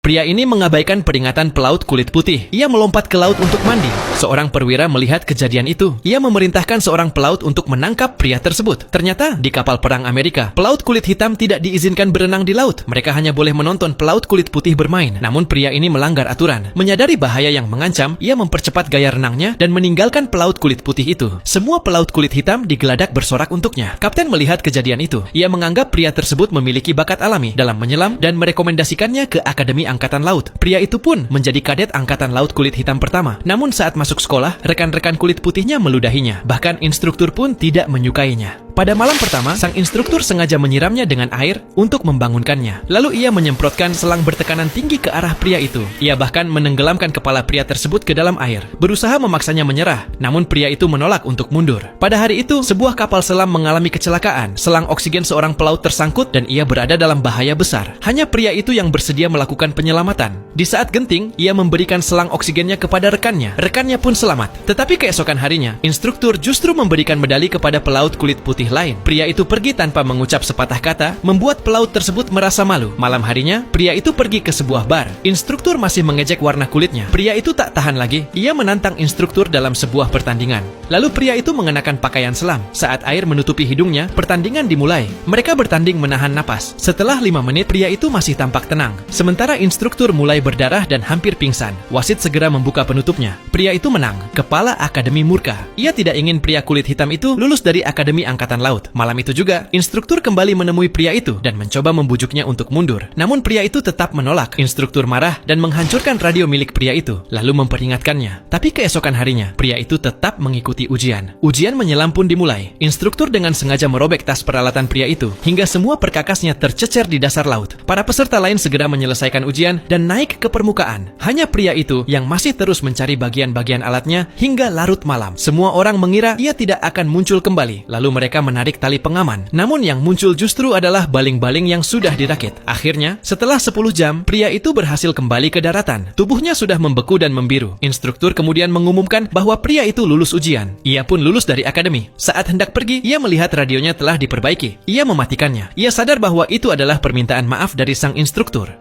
Pria ini mengabaikan peringatan pelaut kulit putih. Ia melompat ke laut untuk mandi. Seorang perwira melihat kejadian itu. Ia memerintahkan seorang pelaut untuk menangkap pria tersebut. Ternyata di kapal perang Amerika, pelaut kulit hitam tidak diizinkan berenang di laut. Mereka hanya boleh menonton pelaut kulit putih bermain. Namun pria ini melanggar aturan. Menyadari bahaya yang mengancam, ia mempercepat gaya renangnya dan meninggalkan pelaut kulit putih itu. Semua pelaut kulit hitam digeladak bersorak untuknya. Kapten melihat kejadian itu. Ia menganggap pria tersebut memiliki bakat alami dalam menyelam dan merekomendasikannya ke Akademi Angkatan Laut. Pria itu pun menjadi kadet Angkatan Laut kulit hitam pertama. Namun saat masuk sekolah, rekan-rekan kulit putihnya meludahinya. Bahkan instruktur pun tidak menyukainya. Pada malam pertama, sang instruktur sengaja menyiramnya dengan air untuk membangunkannya. Lalu ia menyemprotkan selang bertekanan tinggi ke arah pria itu. Ia bahkan menenggelamkan kepala pria tersebut ke dalam air, berusaha memaksanya menyerah. Namun pria itu menolak untuk mundur. Pada hari itu, sebuah kapal selam mengalami kecelakaan. Selang oksigen seorang pelaut tersangkut dan ia berada dalam bahaya besar. Hanya pria itu yang bersedia melakukan penyelamatan. Di saat genting, ia memberikan selang oksigennya kepada rekannya. Rekannya pun selamat. Tetapi keesokan harinya, instruktur justru memberikan medali kepada pelaut kulit putih lain. Pria itu pergi tanpa mengucap sepatah kata, membuat pelaut tersebut merasa malu. Malam harinya, pria itu pergi ke sebuah bar. Instruktur masih mengejek warna kulitnya. Pria itu tak tahan lagi. Ia menantang instruktur dalam sebuah pertandingan. Lalu pria itu mengenakan pakaian selam. Saat air menutupi hidungnya, pertandingan dimulai. Mereka bertanding menahan napas. Setelah 5 menit, pria itu masih tampak tenang. Sementara instruktur mulai berdarah dan hampir pingsan. Wasit segera membuka penutupnya. Pria itu menang. Kepala Akademi murka. Ia tidak ingin pria kulit hitam itu lulus dari Akademi Angkatan Laut. Malam itu juga, instruktur kembali menemui pria itu dan mencoba membujuknya untuk mundur. Namun pria itu tetap menolak. Instruktur marah dan menghancurkan radio milik pria itu, lalu memperingatkannya. Tapi keesokan harinya, pria itu tetap mengikuti ujian. Ujian menyelam pun dimulai. Instruktur dengan sengaja merobek tas peralatan pria itu, hingga semua perkakasnya tercecer di dasar laut. Para peserta lain segera menyelesaikan ujian dan naik ke permukaan. Hanya pria itu yang masih terus mencari bagian-bagian alatnya hingga larut malam. Semua orang mengira ia tidak akan muncul kembali. Lalu mereka menarik tali pengaman. Namun yang muncul justru adalah baling-baling yang sudah dirakit. Akhirnya, setelah 10 jam, pria itu berhasil kembali ke daratan. Tubuhnya sudah membeku dan membiru. Instruktur kemudian mengumumkan bahwa pria itu lulus ujian. Ia pun lulus dari akademi. Saat hendak pergi, ia melihat radionya telah diperbaiki. Ia mematikannya. Ia sadar bahwa itu adalah permintaan maaf dari sang instruktur.